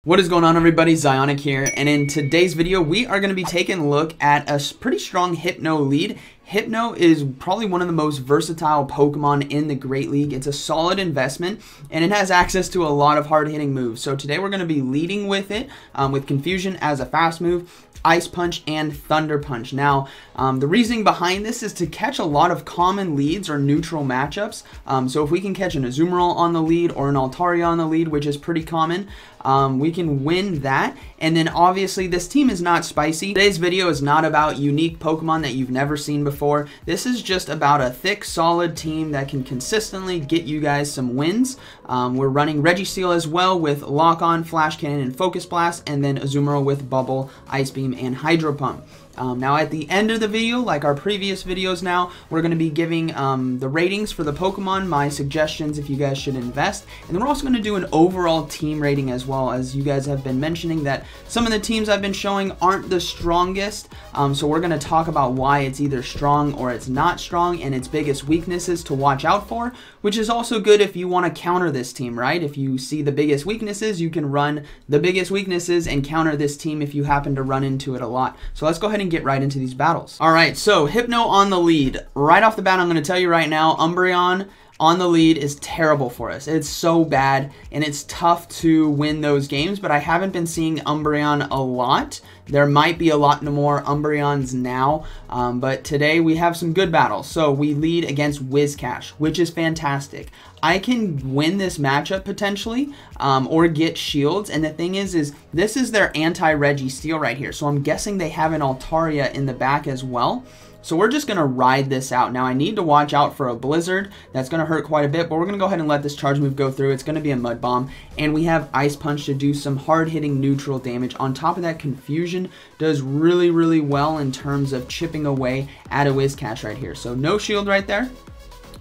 What is going on, everybody? Zyonik here, and in today's video we are going to be taking a look at a pretty strong Hypno Lead. Hypno is probably one of the most versatile Pokemon in the Great League. It's a solid investment, and it has access to a lot of hard-hitting moves. So today we're going to be leading with it, with Confusion as a fast move, Ice Punch, and Thunder Punch. Now, the reasoning behind this is to catch a lot of common leads or neutral matchups. So if we can catch an Azumarill on the lead or an Altaria on the lead, which is pretty common, we can win that. And then obviously this team is not spicy. Today's video is not about unique Pokemon that you've never seen before. This is just about a thick, solid team that can consistently get you guys some wins. We're running Reggie Steele as well with Lock On, Flash Cannon, and Focus Blast, and then Azumarill with Bubble, Ice Beam, and Hydro Pump. Now at the end of the video, like our previous videos now, we're going to be giving the ratings for the Pokemon, my suggestions if you guys should invest, and then we're also going to do an overall team rating as well, as you guys have been mentioning that some of the teams I've been showing aren't the strongest, so we're going to talk about why it's either strong or it's not strong, and its biggest weaknesses to watch out for, which is also good if you want to counter this team, right? If you see the biggest weaknesses, you can run the biggest weaknesses and counter this team if you happen to run into it a lot. So let's go ahead and get right into these battles. Alright, so Hypno on the lead. Right off the bat, I'm going to tell you right now, Umbreon on the lead is terrible for us. It's so bad, and it's tough to win those games, but I haven't been seeing Umbreon a lot. There might be a lot more Umbreons now, but today we have some good battles. So we lead against Whiscash, which is fantastic. I can win this matchup potentially, or get shields, and the thing is this is their anti-Reggie Steele right here, so I'm guessing they have an Altaria in the back as well. So we're just going to ride this out. Now I need to watch out for a Blizzard. That's going to hurt quite a bit, but we're going to go ahead and let this charge move go through. It's going to be a Mud Bomb, and we have Ice Punch to do some hard-hitting neutral damage. On top of that, Confusion does really, really well in terms of chipping away at a Whiscash right here. So no shield right there.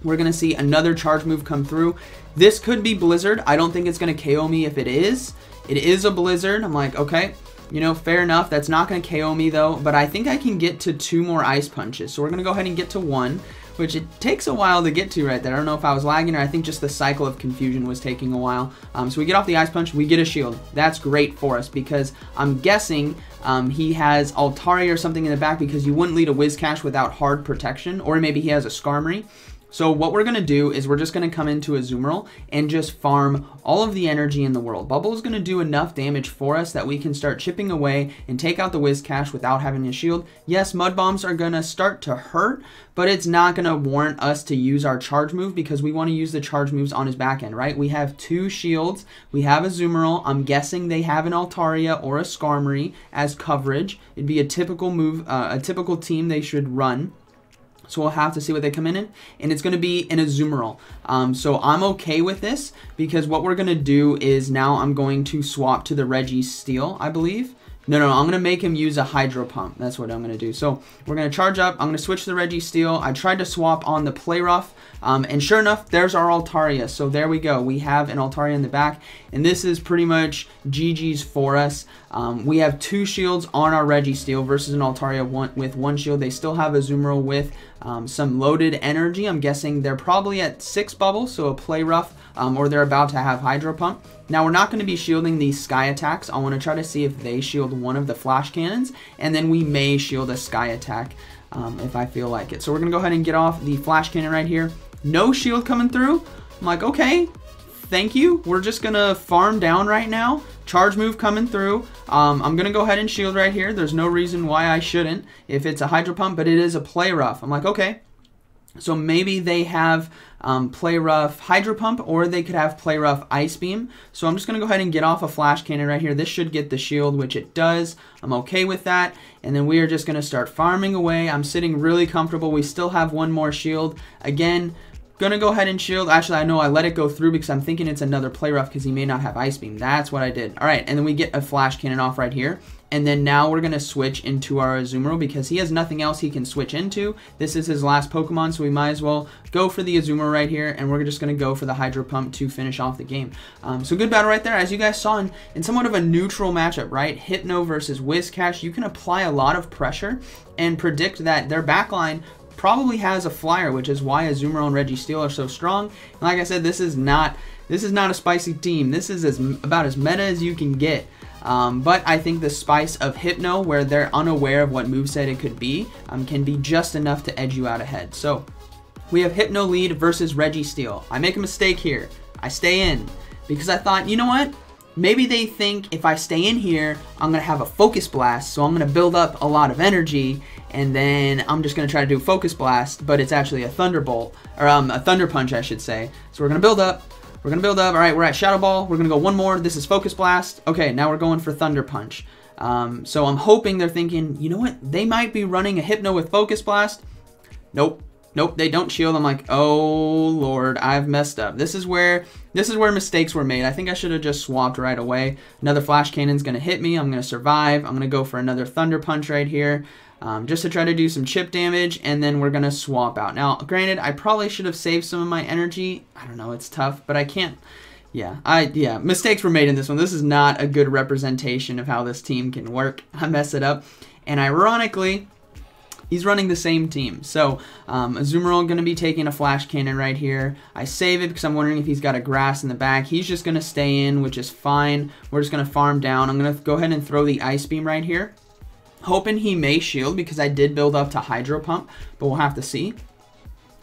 We're going to see another charge move come through. This could be Blizzard. I don't think it's going to KO me if it is. It is a Blizzard. I'm like, okay, you know, fair enough. That's not going to KO me though, but I think I can get to 2 more Ice Punches. So we're going to go ahead and get to 1, which it takes a while to get to right there. I don't know if I was lagging, or I think just the cycle of Confusion was taking a while. So we get off the Ice Punch, we get a shield. That's great for us because I'm guessing he has Altaria or something in the back, because you wouldn't lead a Whiscash without hard protection, or maybe he has a Skarmory. So what we're going to do is we're just going to come into Azumarill and just farm all of the energy in the world. Bubble is going to do enough damage for us that we can start chipping away and take out the Whiscash without having a shield. Yes, Mud Bombs are going to start to hurt, but it's not going to warrant us to use our charge move, because we want to use the charge moves on his back end, right? We have 2 shields. We have Azumarill. I'm guessing they have an Altaria or a Skarmory as coverage. It'd be a typical move, a typical team they should run. So we'll have to see what they come in, and it's going to be an Azumarill. So I'm okay with this, because what we're going to do is now I'm going to swap to the Reggie Steele, I believe. No, I'm going to make him use a Hydro Pump. That's what I'm going to do. So we're going to charge up. I'm going to switch to the Reggie Steele. I tried to swap on the Play Rough, and sure enough, there's our Altaria. So there we go. We have an Altaria in the back, and this is pretty much GG's for us. We have 2 shields on our Reggie Steele versus an Altaria with 1 shield. They still have Azumarill with some loaded energy. I'm guessing they're probably at 6 bubbles, so a Play Rough, or they're about to have Hydro Pump. Now we're not going to be shielding these Sky Attacks. I want to try to see if they shield one of the Flash Cannons, and then we may shield a Sky Attack if I feel like it. So we're going to go ahead and get off the Flash Cannon right here. No shield coming through. I'm like, okay, thank you. We're just going to farm down right now. Charge move coming through. I'm going to go ahead and shield right here. There's no reason why I shouldn't if it's a Hydro Pump, but it is a Play Rough. I'm like, okay. So maybe they have Play Rough Hydro Pump, or they could have Play Rough Ice Beam. So I'm just going to go ahead and get off a Flash Cannon right here. This should get the shield, which it does. I'm okay with that. And then we are just going to start farming away. I'm sitting really comfortable. We still have 1 more shield. Again, going to go ahead and shield. Actually, I know I let it go through because I'm thinking it's another Play Rough because he may not have Ice Beam. That's what I did. All right, and then we get a Flash Cannon off right here. And then now we're going to switch into our Azumarill because he has nothing else he can switch into. This is his last Pokemon, so we might as well go for the Azumarill right here. And we're just going to go for the Hydro Pump to finish off the game. So good battle right there. As you guys saw in somewhat of a neutral matchup, right? Hypno versus Whiscash. You can apply a lot of pressure and predict that their backline probably has a flyer, which is why Azumarill and Reggie Steele are so strong. And like I said, this is not This is not a spicy team. This is about as meta as you can get. But I think the spice of Hypno, where they're unaware of what moveset it could be, can be just enough to edge you out ahead. So we have Hypno Lead versus Reggie Steele. I make a mistake here. I stay in because I thought, you know what? Maybe they think if I stay in here, I'm going to have a Focus Blast, so I'm going to build up a lot of energy, and then I'm just going to try to do a Focus Blast, but it's actually a Thunderbolt, or a Thunder Punch, I should say. So we're going to build up. We're going to build up. All right, we're at Shadow Ball. We're going to go one more. This is Focus Blast. Okay, now we're going for Thunder Punch. So I'm hoping they're thinking, you know what? They might be running a Hypno with Focus Blast. Nope. Nope, they don't shield. I'm like, oh Lord, I've messed up. This is where mistakes were made. I think I should have just swapped right away. Another Flash Cannon's gonna hit me. I'm gonna survive. I'm gonna go for another Thunder Punch right here, just to try to do some chip damage, and then we're gonna swap out. Now, granted, I probably should have saved some of my energy. I don't know, it's tough, but I can't. Yeah, mistakes were made in this one. This is not a good representation of how this team can work. I mess it up, and ironically, he's running the same team. So Azumarill going to be taking a Flash Cannon right here. I save it because I'm wondering if he's got a Grass in the back. He's just going to stay in, which is fine. We're just going to farm down. I'm going to go ahead and throw the Ice Beam right here, hoping he may shield because I did build up to Hydro Pump, but we'll have to see.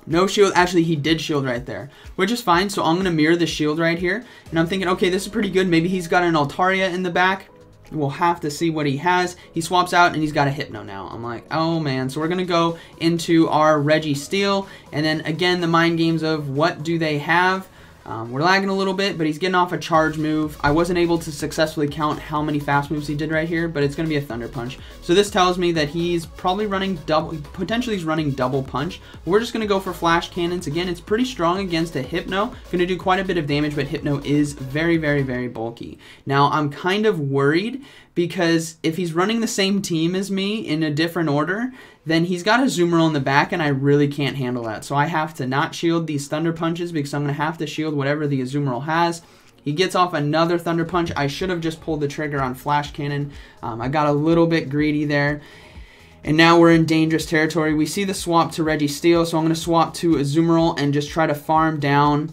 No shield. Actually, he did shield right there, which is fine. So I'm going to mirror the shield right here. And I'm thinking, okay, this is pretty good. Maybe he's got an Altaria in the back. We'll have to see what he has. He swaps out and he's got a Hypno now. I'm like, oh man. So we're going to go into our Reggie Steele. And then again, the mind games of what do they have? We're lagging a little bit, but he's getting off a charge move. I wasn't able to successfully count how many fast moves he did right here, but it's going to be a Thunder Punch. So this tells me that he's probably running potentially he's running double punch. We're just going to go for Flash Cannons. Again, it's pretty strong against a Hypno. Going to do quite a bit of damage, but Hypno is very, very, very bulky. Now, I'm kind of worried because if he's running the same team as me in a different order, then he's got a Azumarill in the back, and I really can't handle that. So I have to not shield these Thunder Punches because I'm going to have to shield whatever the Azumarill has. He gets off another Thunder Punch. I should have just pulled the trigger on Flash Cannon. I got a little bit greedy there. And now we're in dangerous territory. We see the swap to Reggie Steele, so I'm going to swap to Azumarill and just try to farm down.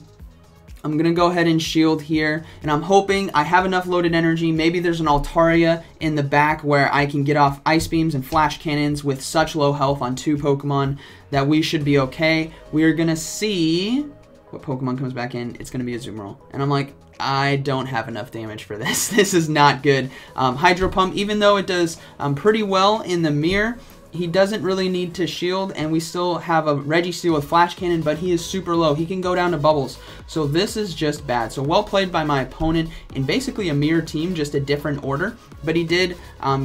I'm going to go ahead and shield here, and I'm hoping I have enough loaded energy. Maybe there's an Altaria in the back where I can get off Ice Beams and Flash Cannons with such low health on 2 Pokemon that we should be okay. We are going to see what Pokemon comes back in. It's going to be Azumarill. And I'm like, I don't have enough damage for this. This is not good. Hydro Pump, even though it does pretty well in the mirror, he doesn't really need to shield, and we still have a Reggie Steele with Flash Cannon, but he is super low. He can go down to Bubbles. So this is just bad. So well played by my opponent in basically a mirror team, just a different order. But he did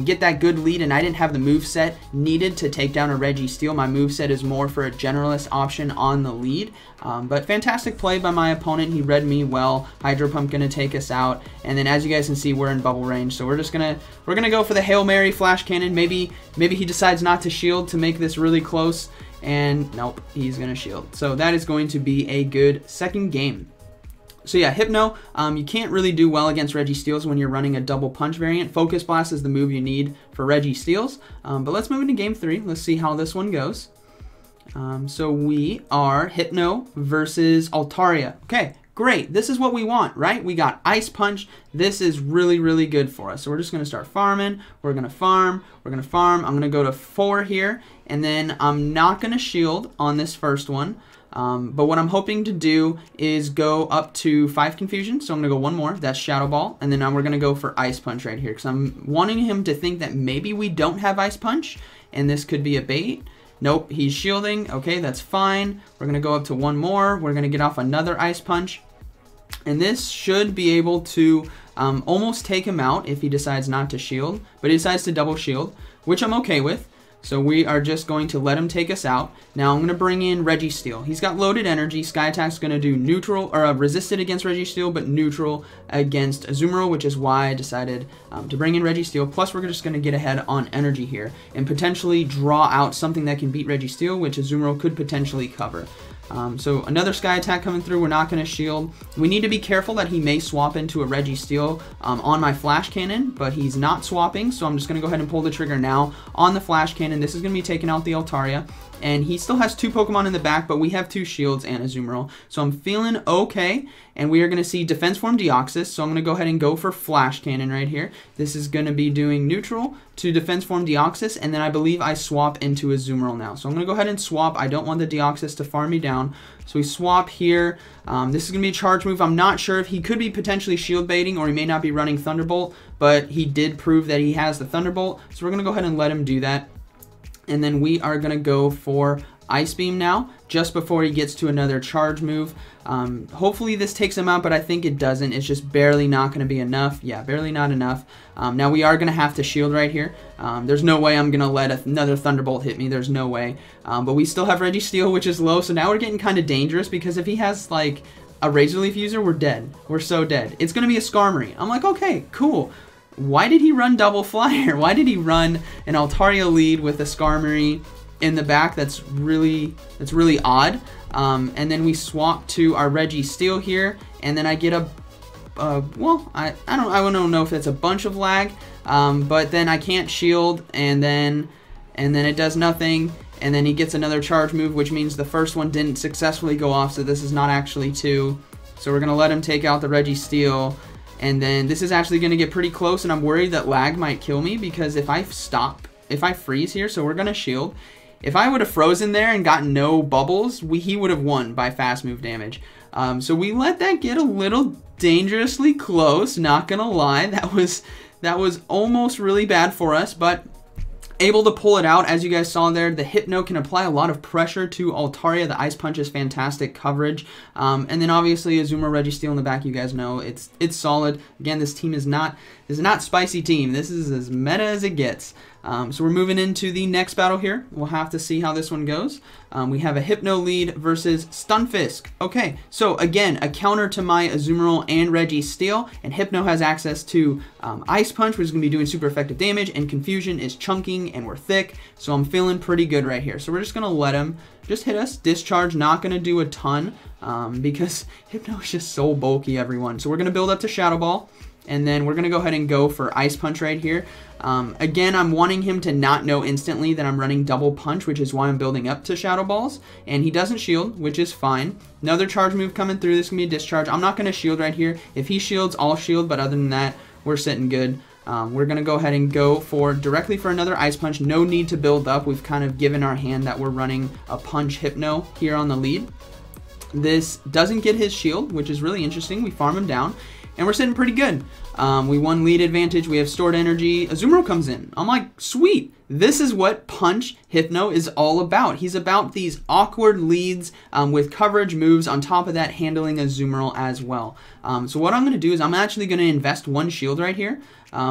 get that good lead, and I didn't have the moveset needed to take down a Reggie Steele. My moveset is more for a generalist option on the lead. But fantastic play by my opponent. He read me well. Hydro Pump going to take us out. And then as you guys can see, we're in bubble range. So we're gonna go for the Hail Mary Flash Cannon. Maybe he decides not to shield to make this really close. And nope, he's going to shield. So that is going to be a good second game. So yeah, Hypno, you can't really do well against Reggie Steele's when you're running a double punch variant. Focus Blast is the move you need for Reggie Steele's. But let's move into game 3. Let's see how this one goes. So we are Hypno versus Altaria. Okay, great. This is what we want, right? We got Ice Punch. This is really, really good for us. So we're just going to start farming. We're going to farm. We're going to farm. I'm going to go to 4 here. And then I'm not going to shield on this first one. But what I'm hoping to do is go up to 5 Confusion. So I'm going to go one more. That's Shadow Ball. And then now we're going to go for Ice Punch right here. Because I'm wanting him to think that maybe we don't have Ice Punch. And this could be a bait. Nope, he's shielding. Okay, that's fine. We're going to go up to one more. We're going to get off another Ice Punch. And this should be able to almost take him out if he decides not to shield. But he decides to double shield, which I'm okay with. So we are just going to let him take us out. Now I'm going to bring in Reggie Steele. He's got loaded energy. Sky Attack's going to do neutral, or resisted against Reggie Steele, but neutral against Azumarill, which is why I decided to bring in Reggie Steele. Plus we're just going to get ahead on energy here and potentially draw out something that can beat Reggie Steele, which Azumarill could potentially cover. So another Sky Attack coming through. We're not going to shield. We need to be careful that he may swap into a Reggie Steele on my Flash Cannon, but he's not swapping, so I'm just going to go ahead and pull the trigger now on the Flash Cannon. This is going to be taking out the Altaria. and he still has 2 Pokemon in the back, but we have 2 shields and Azumarill. So I'm feeling okay, and we are going to see Defense Form Deoxys, so I'm going to go ahead and go for Flash Cannon right here. This is going to be doing neutral to Defense Form Deoxys, and then I believe I swap into Azumarill now. So I'm going to go ahead and swap. I don't want the Deoxys to farm me down, so we swap here. This is going to be a charge move. I'm not sure if he could be potentially shield baiting, or he may not be running Thunderbolt, but he did prove that he has the Thunderbolt, so we're going to go ahead and let him do that. And then we are going to go for Ice Beam now, just before he gets to another charge move. Hopefully this takes him out, but I think it doesn't. It's just barely not going to be enough. Yeah, barely not enough. Now we are going to have to shield right here. There's no way I'm going to let another Thunderbolt hit me. There's no way. But we still have Reggie Steele, which is low, so now we're getting kind of dangerous, because if he has like a Razor Leaf user, we're dead. We're so dead. It's going to be a Skarmory. I'm like, okay, cool. Why did he run Double Flyer? Why did he run an Altaria lead with a Skarmory in the back? That's really odd. And then we swap to our Reggie Steele here, and then I get a well, I don't know if it's a bunch of lag, but then I can't shield, and then it does nothing, and then he gets another charge move, which means the first one didn't successfully go off, so this is not actually 2. So we're gonna let him take out the Reggie Steele. And then this is actually going to get pretty close, and I'm worried that lag might kill me, because if I freeze here, so we're going to shield. If I would have frozen there and gotten no bubbles, he would have won by fast move damage. So we let that get a little dangerously close, not going to lie. That was almost really bad for us, but able to pull it out. As you guys saw there, the Hypno can apply a lot of pressure to Altaria. The Ice Punch is fantastic coverage. And then obviously Azumarill, Reggie Steele in the back, you guys know it's solid. Again, this team is not spicy team. This is as meta as it gets. So we're moving into the next battle here. We'll have to see how this one goes. We have a Hypno Lead versus Stunfisk. Okay, so again, a counter to my Azumarill and Reggie Steele, and Hypno has access to Ice Punch, which is going to be doing super effective damage, and Confusion is chunking, and we're thick, so I'm feeling pretty good right here. So we're just going to let him just hit us. Discharge, not going to do a ton, because Hypno is just so bulky, everyone. So we're going to build up to Shadow Ball, and then we're going to go ahead and go for Ice Punch right here. Again, I'm wanting him to not know instantly that I'm running Double Punch, which is why I'm building up to Shadow Balls. And he doesn't shield, which is fine. Another charge move coming through. This is going to be a discharge. I'm not going to shield right here. If he shields, I'll shield, but other than that, we're sitting good. We're going to go ahead and go directly for another Ice Punch. No need to build up. We've kind of given our hand that we're running a Punch Hypno here on the lead. This doesn't get his shield, which is really interesting. We farm him down, and we're sitting pretty good. We won lead advantage. We have stored energy. Azumarill comes in. I'm like, sweet. This is what Punch Hypno is all about. He's about these awkward leads with coverage moves. On top of that, handling Azumarill as well. So what I'm going to do is I'm actually going to invest 1 shield right here,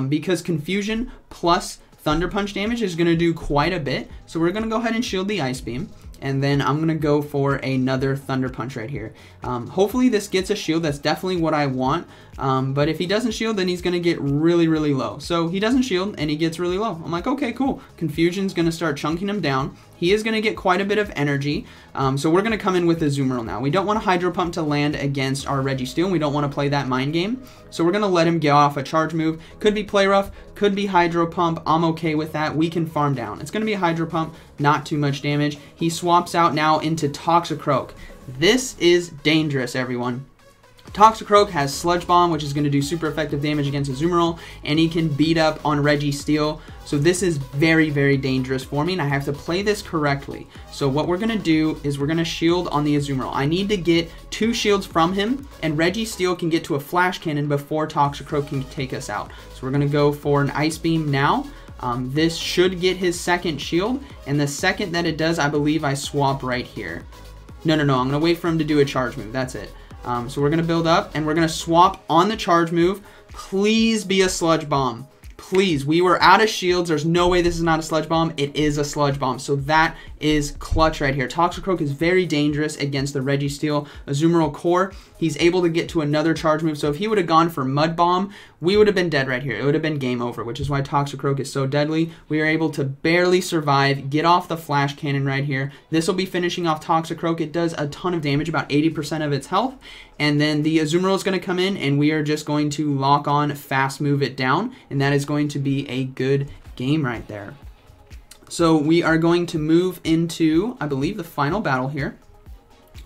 because Confusion plus Thunder Punch damage is going to do quite a bit. So we're going to go ahead and shield the Ice Beam. And then I'm going to go for another Thunder Punch right here. Hopefully this gets a shield. That's definitely what I want. But if he doesn't shield, then he's going to get really, really low. So he doesn't shield, and he gets really low. I'm like, okay, cool. Confusion's going to start chunking him down. He is going to get quite a bit of energy. So we're going to come in with Azumarill now. We don't want a Hydro Pump to land against our Reggie Steele, and we don't want to play that mind game. So we're going to let him get off a charge move. Could be Play Rough, could be Hydro Pump. I'm okay with that. We can farm down. It's going to be a Hydro Pump, not too much damage. He swaps out now into Toxicroak. This is dangerous, everyone. Toxicroak has Sludge Bomb, which is going to do super effective damage against Azumarill, and he can beat up on Reggie Steele. So this is very, very dangerous for me, and I have to play this correctly. So what we're going to do is we're going to shield on the Azumarill. I need to get 2 shields from him, and Reggie Steele can get to a Flash Cannon before Toxicroak can take us out. So we're going to go for an Ice Beam now. This should get his second shield, and the second that it does, I believe I swap right here. No, I'm going to wait for him to do a charge move. That's it. So we're going to build up, and we're going to swap on the charge move. Please be a Sludge Bomb. Please. We were out of shields. There's no way this is not a Sludge Bomb. It is a Sludge Bomb. So that is clutch right here. Toxicroak is very dangerous against the Reggie Steele Azumarill core. He's able to get to another charge move. So if he would have gone for Mud Bomb, we would have been dead right here. It would have been game over, which is why Toxicroak is so deadly. We are able to barely survive, get off the Flash Cannon right here. This will be finishing off Toxicroak. It does a ton of damage, about 80% of its health. And then the Azumarill is going to come in, and we are just going to lock on, fast move it down, and that is going to be a good game right there. So we are going to move into, I believe, the final battle here.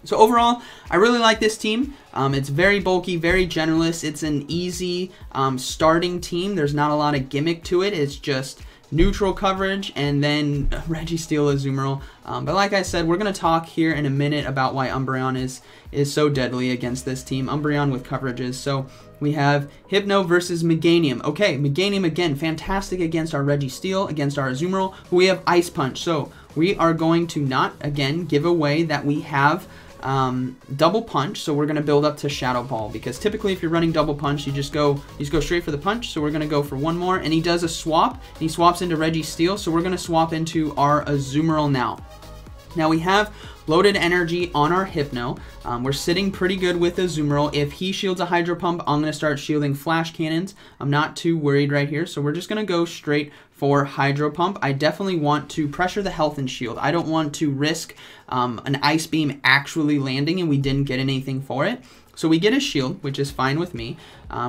So overall, I really like this team. It's very bulky, very generalist. It's an easy starting team. There's not a lot of gimmick to it. It's just neutral coverage and then Reggie Steele, Azumarill. But like I said, we're going to talk here in a minute about why Umbreon is so deadly against this team. Umbreon with coverages. So we have Hypno versus Meganium. Okay, Meganium again, fantastic against our Reggie Steele, against our Azumarill, who we have Ice Punch. So we are going to not, again, give away that we have double punch, so we're going to build up to Shadow Ball, because typically if you're running double punch, you just go straight for the punch. So we're going to go for one more, and he does a swap. He swaps into Reggie Steele, so we're going to swap into our Azumarill now. Now we have loaded energy on our Hypno. We're sitting pretty good with Azumarill. If he shields a Hydro Pump, I'm going to start shielding Flash Cannons. I'm not too worried right here, so we're just going to go straight for Hydro Pump. I definitely want to pressure the health and shield. I don't want to risk an Ice Beam actually landing and we didn't get anything for it. So we get a shield, which is fine with me.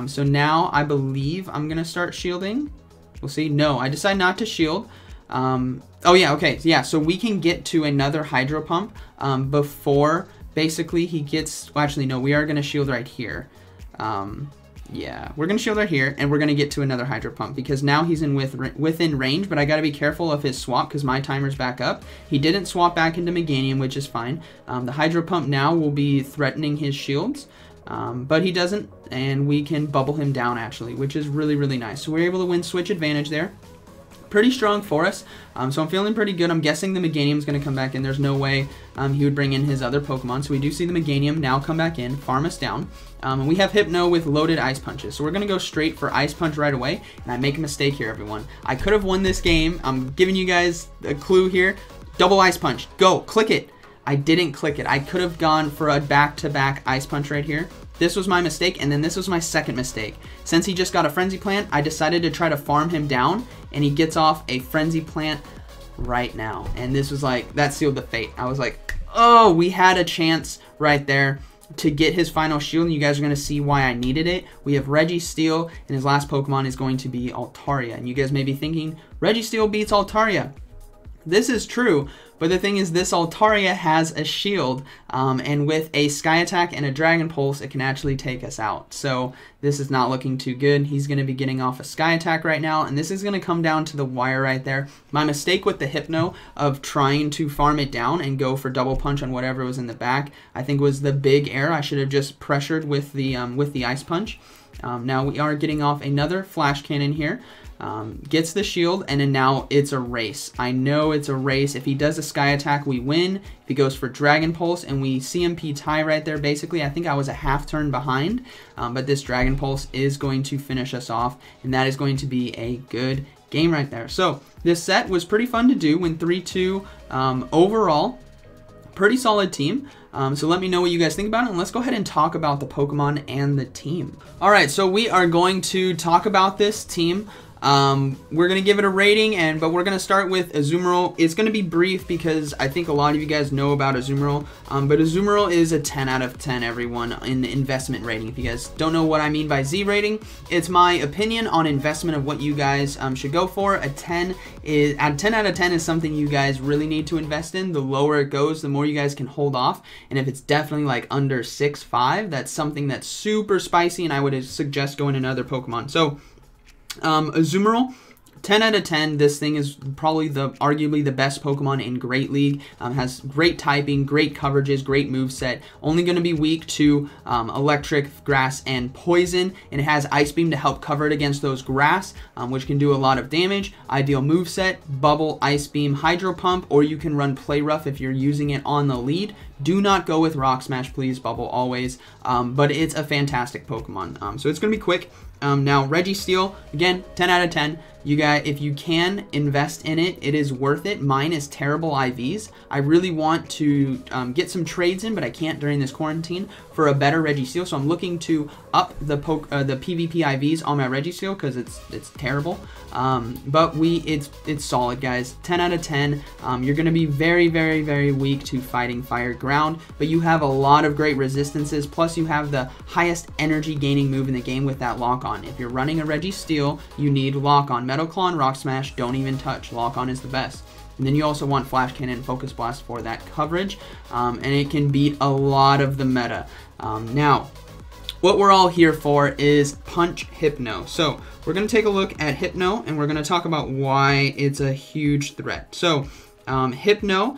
So now I believe I'm going to start shielding. We'll see. No, I decide not to shield. Oh yeah, okay, yeah, so we can get to another Hydro Pump before basically he gets, well, actually no, we are going to shield right here. Yeah, we're going to shield right here, and we're going to get to another Hydro Pump, because now he's within range, but I got to be careful of his swap, because my timer's back up. He didn't swap back into Meganium, which is fine. The Hydro Pump now will be threatening his shields, but he doesn't, and we can bubble him down, actually, which is really, really nice. So we're able to win switch advantage there. Pretty strong for us, so I'm feeling pretty good. I'm guessing the Meganium is going to come back in. There's no way he would bring in his other Pokemon, so we do see the Meganium now come back in, farm us down, and we have Hypno with loaded Ice Punches, so we're going to go straight for Ice Punch right away, and I make a mistake here, everyone. I could have won this game. I'm giving you guys a clue here. Double Ice Punch. Go. Click it. I didn't click it. I could have gone for a back-to-back Ice Punch right here. This was my mistake, and then this was my second mistake. Since he just got a Frenzy Plant, I decided to try to farm him down, and he gets off a Frenzy Plant right now. And this was like, that sealed the fate. I was like, oh, we had a chance right there to get his final shield, and you guys are going to see why I needed it. We have Reggie Steele, and his last Pokemon is going to be Altaria. And you guys may be thinking, Reggie Steele beats Altaria. This is true, but the thing is, this Altaria has a shield, and with a Sky Attack and a Dragon Pulse, it can actually take us out. So this is not looking too good. He's going to be getting off a Sky Attack right now, and this is going to come down to the wire right there. My mistake with the Hypno of trying to farm it down and go for double punch on whatever was in the back, I think was the big error. I should have just pressured with the Ice Punch. Now we are getting off another Flash Cannon here. Gets the shield, and then now it's a race. I know it's a race. If he does a Sky Attack, we win. If he goes for Dragon Pulse, and we CMP tie right there, basically, I think I was a half turn behind, but this Dragon Pulse is going to finish us off, and that is going to be a good game right there. So this set was pretty fun to do. Win 3-2 overall. Pretty solid team. So let me know what you guys think about it, and let's go ahead and talk about the Pokemon and the team. Alright, so we are going to talk about this team. We're going to give it a rating, but we're going to start with Azumarill. It's going to be brief because I think a lot of you guys know about Azumarill, but Azumarill is a 10 out of 10, everyone, in the investment rating. If you guys don't know what I mean by Z rating, it's my opinion on investment of what you guys should go for. A 10 out of 10 is something you guys really need to invest in. The lower it goes, the more you guys can hold off, and if it's definitely like under 6.5, that's something that's super spicy, and I would suggest going another Pokemon. So Azumarill, 10 out of 10. This thing is probably arguably the best Pokemon in Great League. Has great typing, great coverages, great moveset. Only going to be weak to electric, grass, and poison. And it has Ice Beam to help cover it against those grass, which can do a lot of damage. Ideal moveset, Bubble, Ice Beam, Hydro Pump, or you can run Play Rough if you're using it on the lead. Do not go with Rock Smash, please. Bubble always. But it's a fantastic Pokemon. So it's going to be quick. Now, Reggie Steele, again, 10 out of 10. You guys, if you can invest in it, it is worth it. Mine is terrible IVs. I really want to get some trades in, but I can't during this quarantine for a better Reggie Steele. So I'm looking to up the PvP IVs on my Reggie Steele because it's terrible. But it's solid, guys. 10 out of 10. You're going to be very, very, very weak to fighting fire ground, but you have a lot of great resistances. Plus, you have the highest energy gaining move in the game with that lock on. If you're running a Reggie Steele, you need lock on. Metal Claw and Rock Smash, don't even touch. Lock on is the best. And then you also want Flash Cannon and Focus Blast for that coverage, and it can beat a lot of the meta. Now, what we're all here for is Punch Hypno. So we're going to take a look at Hypno, and we're going to talk about why it's a huge threat. So Hypno,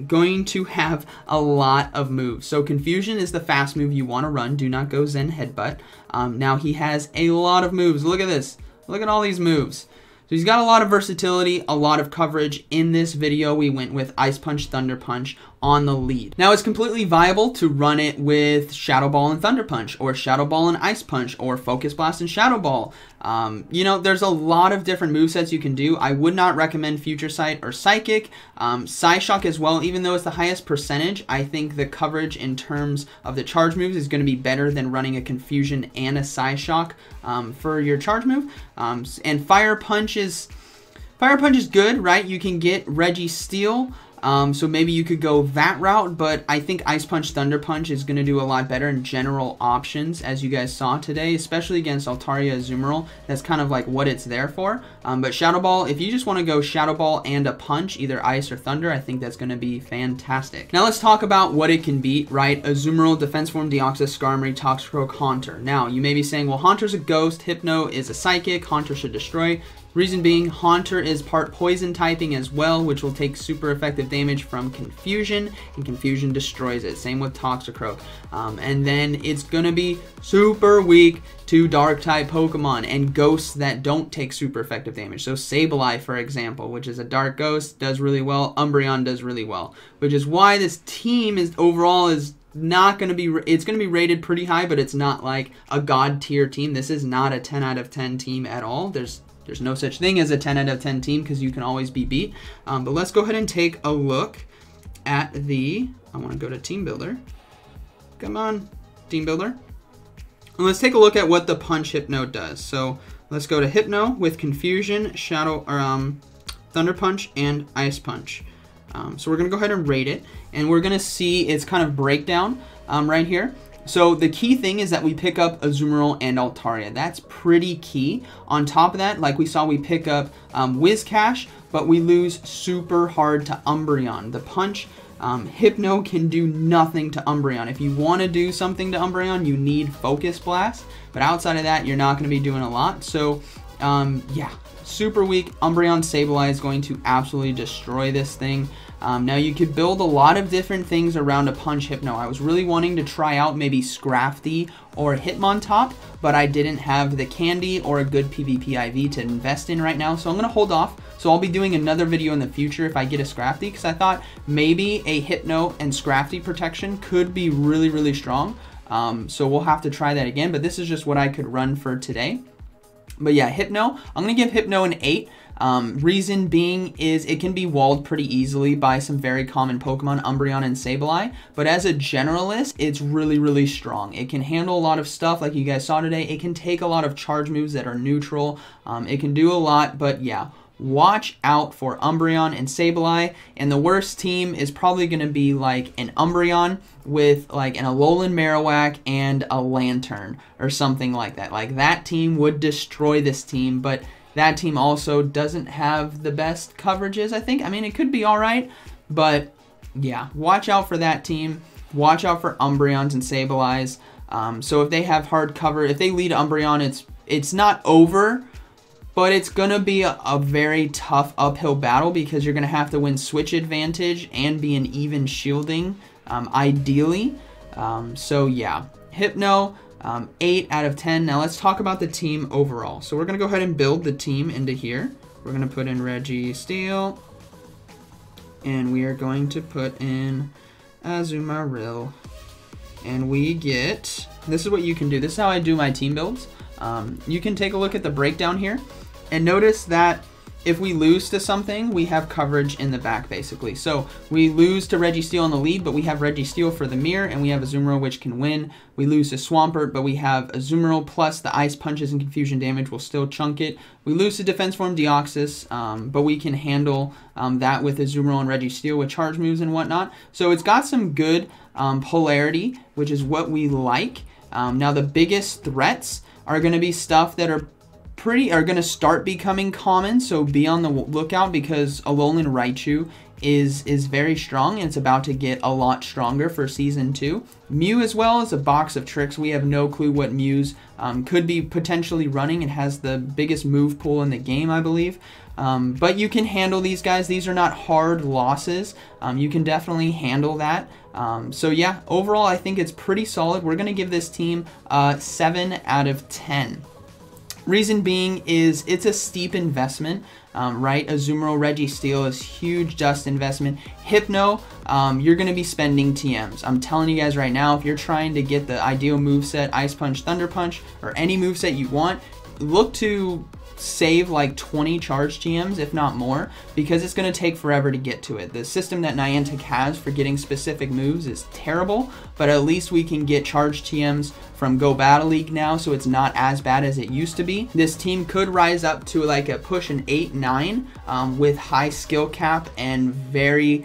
going to have a lot of moves. So Confusion is the fast move you want to run. Do not go Zen Headbutt. Now he has a lot of moves. Look at this. Look at all these moves. So he's got a lot of versatility, a lot of coverage. In this video, we went with Ice Punch, Thunder Punch on the lead. Now, it's completely viable to run it with Shadow Ball and Thunder Punch, or Shadow Ball and Ice Punch, or Focus Blast and Shadow Ball. You know, there's a lot of different movesets you can do. I would not recommend Future Sight or Psychic. Psyshock as well, even though it's the highest percentage, I think the coverage in terms of the charge moves is going to be better than running a Confusion and a Psyshock for your charge move. And Fire Punch is good, right? You can get Reggie Steele. So maybe you could go that route, but I think Ice Punch, Thunder Punch is going to do a lot better in general options, as you guys saw today, especially against Altaria Azumarill. That's kind of like what it's there for. But Shadow Ball, if you just want to go Shadow Ball and a Punch, either Ice or Thunder, I think that's going to be fantastic. Now let's talk about what it can beat, right? Azumarill, Defense Form, Deoxys, Skarmory, Toxicroak, Haunter. Now, you may be saying, well, Haunter's a ghost, Hypno is a psychic, Haunter should destroy. Reason being, Haunter is part poison typing as well, which will take super effective damage from Confusion, and Confusion destroys it. Same with Toxicroak. And then it's gonna be super weak to dark type Pokemon and ghosts that don't take super effective damage. So Sableye, for example, which is a dark ghost, does really well. Umbreon does really well, which is why this team is overall is not going to be, it's going to be rated pretty high, but it's not like a god tier team. This is not a 10 out of 10 team at all. There's no such thing as a 10 out of 10 team because you can always be beat. But let's go ahead and take a look at the, I want to go to Team Builder. Come on, Team Builder. And let's take a look at what the Punch Hypno does. So let's go to Hypno with Confusion, Shadow, or Thunder Punch, and Ice Punch. So we're going to go ahead and rate it. And we're going to see its kind of breakdown right here. So the key thing is that we pick up Azumarill and Altaria. That's pretty key. On top of that, like we saw, we pick up Whiscash, but we lose super hard to Umbreon. The Punch, Hypno can do nothing to Umbreon. If you want to do something to Umbreon, you need Focus Blast. But outside of that, you're not going to be doing a lot. So, yeah, super weak. Umbreon Sableye is going to absolutely destroy this thing. Now you could build a lot of different things around a Punch Hypno. I was really wanting to try out maybe Scrafty or Hitmontop, but I didn't have the candy or a good PvP IV to invest in right now, so I'm going to hold off. So I'll be doing another video in the future if I get a Scrafty, because I thought maybe a Hypno and Scrafty protection could be really, really strong. So we'll have to try that again, but this is just what I could run for today. But yeah, Hypno, I'm going to give Hypno an 8. Reason being is it can be walled pretty easily by some very common Pokemon, Umbreon and Sableye, but as a generalist, it's really, really strong. It can handle a lot of stuff like you guys saw today. It can take a lot of charge moves that are neutral. It can do a lot, but yeah, watch out for Umbreon and Sableye, and the worst team is probably going to be like an Umbreon with like an Alolan Marowak and a Lantern or something like that. Like that team would destroy this team, but that team also doesn't have the best coverages, I think. I mean, it could be all right, but yeah, watch out for that team. Watch out for Umbreons and Sableyes. So if they have hard cover, if they lead Umbreon, it's not over, but it's going to be a very tough uphill battle because you're going to have to win switch advantage and be an even shielding, ideally. So yeah, Hypno, 8 out of 10. Now let's talk about the team overall. So we're going to go ahead and build the team into here. We're going to put in Reggie Steele, and we are going to put in Azumarill. And we get, this is what you can do. This is how I do my team builds. You can take a look at the breakdown here and notice that if we lose to something, we have coverage in the back, basically. So we lose to Reggie Steele on the lead, but we have Reggie Steele for the mirror, and we have Azumarill, which can win. We lose to Swampert, but we have Azumarill, plus the Ice Punches and Confusion damage will still chunk it. We lose to Defense Form Deoxys, but we can handle that with Azumarill and Reggie Steele with charge moves and whatnot. So it's got some good polarity, which is what we like. Now the biggest threats are going to be stuff that are going to start becoming common, so be on the lookout because Alolan Raichu is very strong, and it's about to get a lot stronger for Season 2. Mew as well is a box of tricks. We have no clue what Mew's could be potentially running. It has the biggest move pool in the game, I believe. But you can handle these guys. These are not hard losses. You can definitely handle that. So yeah, overall I think it's pretty solid. We're going to give this team 7 out of 10. Reason being is it's a steep investment, right? Azumarill, Reggie Steele is huge dust investment. Hypno, you're going to be spending TMs. I'm telling you guys right now, if you're trying to get the ideal moveset, Ice Punch, Thunder Punch, or any moveset you want, look to save like 20 charge TMs, if not more, because it's going to take forever to get to it. The system that Niantic has for getting specific moves is terrible, but at least we can get charge TMs from Go Battle League now, so it's not as bad as it used to be. This team could rise up to like a push an 8-9 with high skill cap and very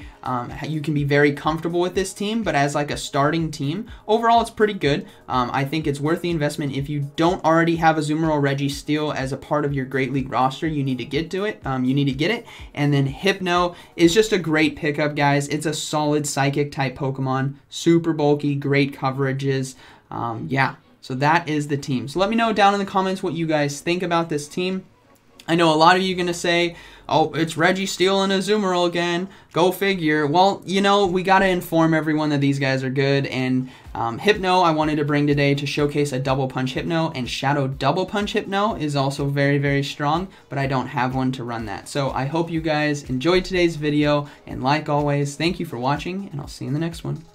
you can be very comfortable with this team, but as like a starting team, overall it's pretty good. I think it's worth the investment. If you don't already have Azumarill, Reggie Steele as a part of your Great League roster, you need to get to it. You need to get it. And then Hypno is just a great pickup, guys. It's a solid psychic type Pokemon, super bulky, great coverages. Yeah, so that is the team. So let me know down in the comments what you guys think about this team. I know a lot of you are going to say, oh, it's Reggie Steele and Azumarill again. Go figure. Well, you know, we got to inform everyone that these guys are good. And Hypno, I wanted to bring today to showcase a Double Punch Hypno. And Shadow Double Punch Hypno is also very, very strong. But I don't have one to run that. So I hope you guys enjoyed today's video. And like always, thank you for watching. And I'll see you in the next one.